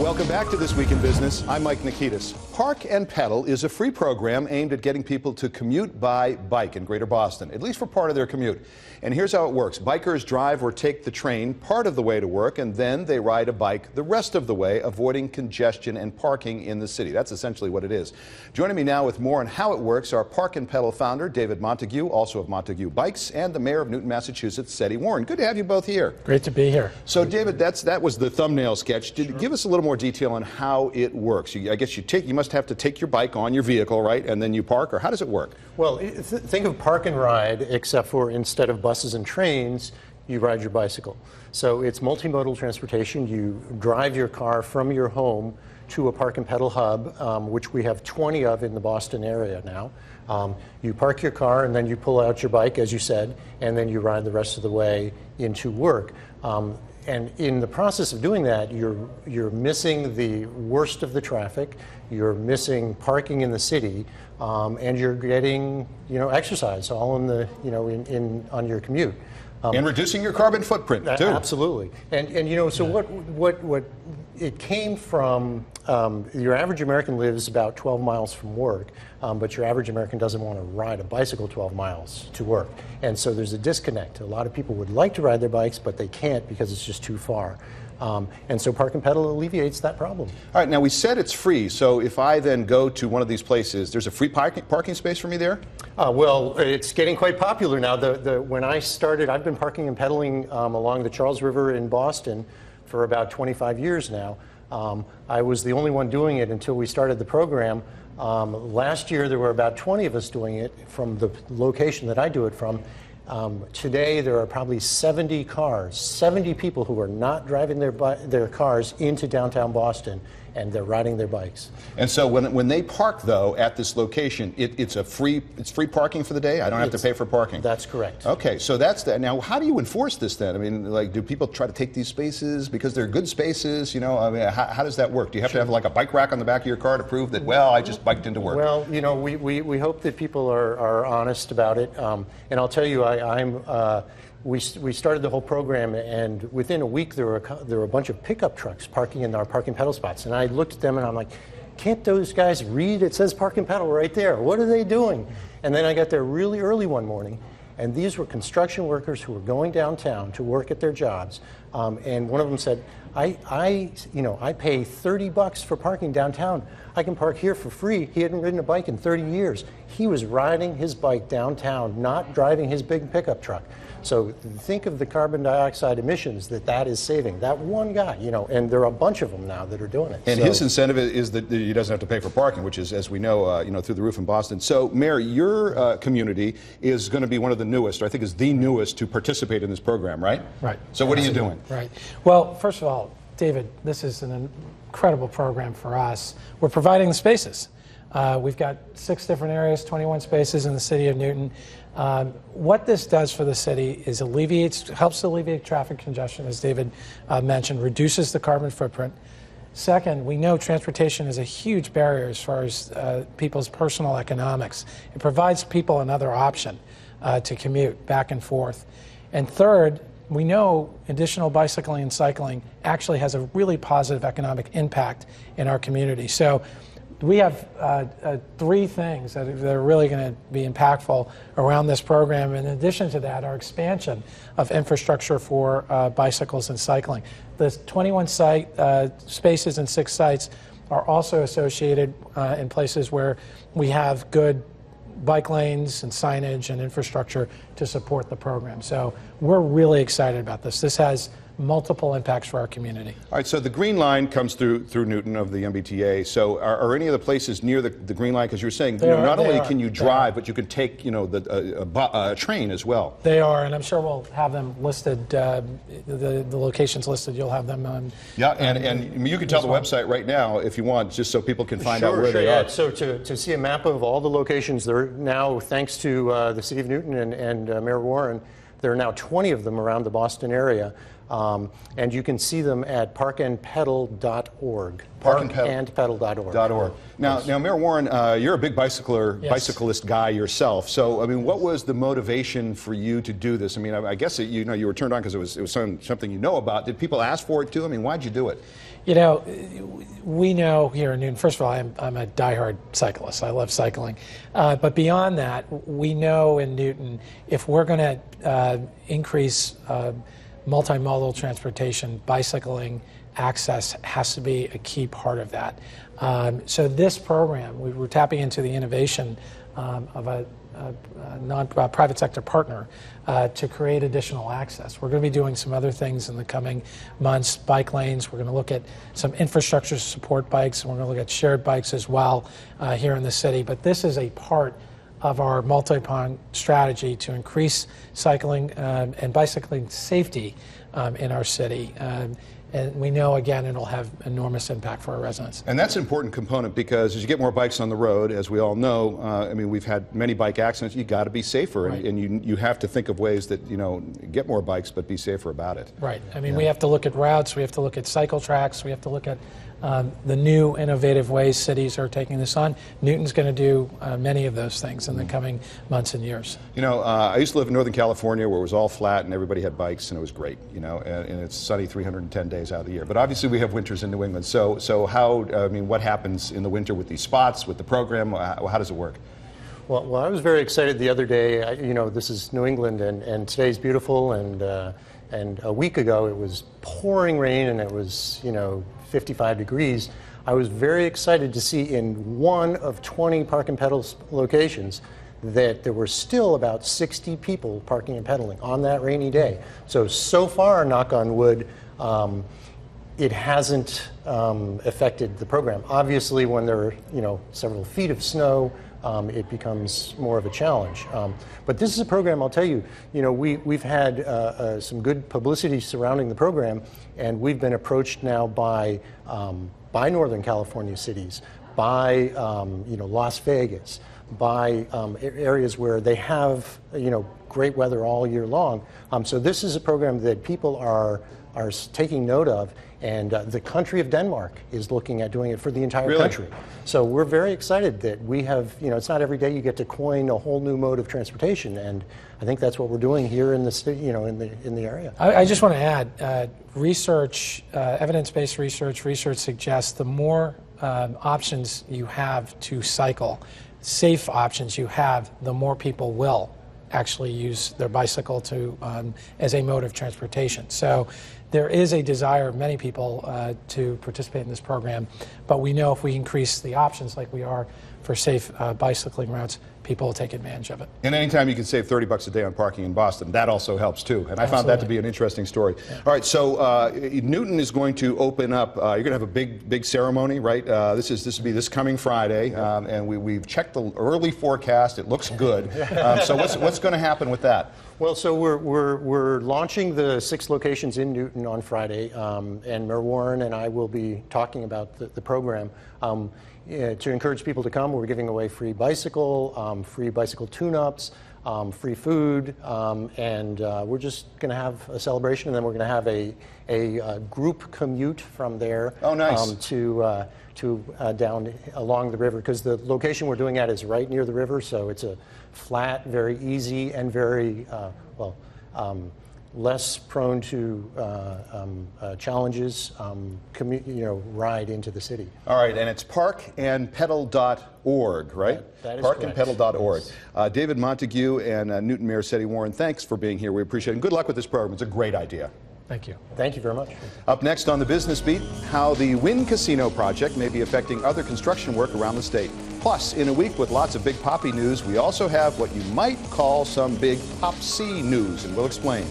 Welcome back to This Week in Business. I'm Mike Nikitas. Park&Pedal is a free program aimed at getting people to commute by bike in Greater Boston, at least for part of their commute. And here's how it works. Bikers drive or take the train part of the way to work, and then they ride a bike the rest of the way, avoiding congestion and parking in the city. That's essentially what it is. Joining me now with more on how it works are Park&Pedal founder David Montague, also of Montague Bikes, and the mayor of Newton, Massachusetts, Setti Warren. Good to have you both here. Great to be here. So, David, that was the thumbnail sketch. Give us a little more detail on how it works. I guess you must have to take your bike on your vehicle, right, and then you park, or how does it work? Well, think of park and ride, except for instead of buses and trains, you ride your bicycle. So it's multimodal transportation. You drive your car from your home to a Park&Pedal hub, which we have 20 of in the Boston area now. You park your car and then you pull out your bike, as you said, and then you ride the rest of the way into work. And in the process of doing that, you're missing the worst of the traffic, you're missing parking in the city, and you're getting exercise all in the on your commute. And reducing your carbon footprint too. Absolutely. And so what it came from, your average American lives about 12 miles from work, but your average American doesn't want to ride a bicycle 12 miles to work. And so there's a disconnect. A lot of people would like to ride their bikes, but they can't because it's just too far. And so Park&Pedal alleviates that problem. All right, now we said it's free, so if I then go to one of these places, there's a free parking space for me there? Well, it's getting quite popular now. When I started, I've been parking and pedaling along the Charles River in Boston for about 25 years now. I was the only one doing it until we started the program. Last year there were about 20 of us doing it from the location that I do it from. Today there are probably 70 people who are not driving their cars into downtown Boston, and they're riding their bikes. And so when they park though at this location, it's free parking for the day? I don't have to pay for parking? That's correct. Okay, so that's that. Now how do you enforce this then? I mean, like, do people try to take these spaces because they're good spaces? I mean, how does that work? Do you have to have like a bike rack on the back of your car to prove that, well, I just biked into work? Well, we hope that people are honest about it. And I'll tell you, we started the whole program, and within a week there were a bunch of pickup trucks parking in our Park&Pedal spots. And I looked at them and I'm like, can't those guys read? It says Park&Pedal right there. What are they doing? And then I got there really early one morning, and these were construction workers who were going downtown to work at their jobs. And one of them said, I pay $30 for parking downtown. I can park here for free. He hadn't ridden a bike in 30 years. He was riding his bike downtown, not driving his big pickup truck. So think of the carbon dioxide emissions that is saving. That one guy, and there are a bunch of them now that are doing it. And his incentive is that he doesn't have to pay for parking, which is, as we know, through the roof in Boston. So, Mayor, your community is going to be one of the newest, or I think is the newest, to participate in this program, right? Right. So what are you doing? Right. Well, first of all, David, this is an incredible program for us. We're providing the spaces. We've got 6 different areas, 21 spaces in the city of Newton. What this does for the city is helps alleviate traffic congestion, as David mentioned, reduces the carbon footprint. Second, we know transportation is a huge barrier as far as people's personal economics. It provides people another option to commute back and forth. And third, we know additional bicycling and cycling actually has a really positive economic impact in our community. So we have 3 things that are really going to be impactful around this program. In addition to that, our expansion of infrastructure for bicycles and cycling. The 21 spaces and 6 sites are also associated in places where we have good bike lanes and signage and infrastructure to support the program. So we're really excited about this. This has multiple impacts for our community. All right, so the Green Line comes through Newton of the MBTA. So are any of the places near the Green Line? Because you were saying not only can you drive, but you can take a train as well. They are, and I'm sure we'll have them listed. The locations listed. You'll have them. Yeah, and you can tell the website right now if you want, just so people can find out where they are. So to see a map of all the locations, there are now, thanks to the City of Newton and Mayor Warren, there are now 20 of them around the Boston area. And you can see them at parkandpedal.org. Parkandpedal.org. Now, Mayor Warren, you're a big bicyclist guy yourself. So, I mean, what was the motivation for you to do this? I mean, I guess you were turned on because it was something you know about. Did people ask for it too? I mean, why'd you do it? You know, we know here in Newton, first of all, I'm a diehard cyclist. I love cycling. But beyond that, we know in Newton, if we're going to increase multimodal transportation, bicycling access has to be a key part of that. So this program, we're tapping into the innovation of a private sector partner to create additional access. We're going to be doing some other things in the coming months, bike lanes. We're going to look at some infrastructure to support bikes, and we're going to look at shared bikes as well here in the city. But this is a part of our multi-pronged strategy to increase cycling and bicycling safety in our city. And we know, again, it'll have enormous impact for our residents. And that's an important component because as you get more bikes on the road, as we all know, I mean, we've had many bike accidents. You got to be safer, right. and you have to think of ways that, get more bikes, but be safer about it. Right. I mean, we have to look at routes, we have to look at cycle tracks, we have to look at the new innovative ways cities are taking this on. Newton's going to do many of those things in the coming months and years. I used to live in Northern California where it was all flat and everybody had bikes and it was great, and it's sunny 310 days out of the year. But obviously we have winters in New England. So how, what happens in the winter with these spots, with the program? How does it work? Well, I was very excited the other day. This is New England and today's beautiful, and a week ago it was pouring rain and it was, 55 degrees. I was very excited to see in one of 20 Park and Pedal locations that there were still about 60 people parking and pedaling on that rainy day. So far, knock on wood, it hasn't affected the program. Obviously, when there are several feet of snow, it becomes more of a challenge. But this is a program, I'll tell you, we've had some good publicity surrounding the program, and we've been approached now by Northern California cities, by Las Vegas, by areas where they have great weather all year long. So this is a program that people are taking note of, and the country of Denmark is looking at doing it for the entire country. So we're very excited that we have, it's not every day you get to coin a whole new mode of transportation, and I think that's what we're doing here in the in the area. I just want to add, research, evidence-based research suggests the more options you have to cycle, safe options you have, the more people will actually use their bicycle as a mode of transportation. So there is a desire of many people to participate in this program, but we know if we increase the options like we are for safe bicycling routes, people will take advantage of it. And anytime you can save $30 a day on parking in Boston, that also helps too. And I found that to be an interesting story. Yeah. All right, so Newton is going to open up. You're going to have a big ceremony, right? This will be this coming Friday, and we've checked the early forecast. It looks good. So what's going to happen with that? Well, so we're launching the 6 locations in Newton on Friday, and Mayor Warren and I will be talking about the program. To encourage people to come, we're giving away free bicycle tune-ups, free food, and we're just going to have a celebration, and then we're going to have a group commute from there. Oh, nice. To down along the river, because the location we're doing at is right near the river, so it's a flat, very easy, and very less prone to challenges, ride into the city. All right, and it's parkandpedal.org, right? That is parkandpedal.org. David Montague and Newton Mayor Setti Warren, thanks for being here. We appreciate it. And good luck with this program. It's a great idea. Thank you. Thank you very much. Up next on the Business Beat, how the Wynn Casino project may be affecting other construction work around the state. Plus, in a week with lots of Big Poppy news, we also have what you might call some Big Pop C news, and we'll explain.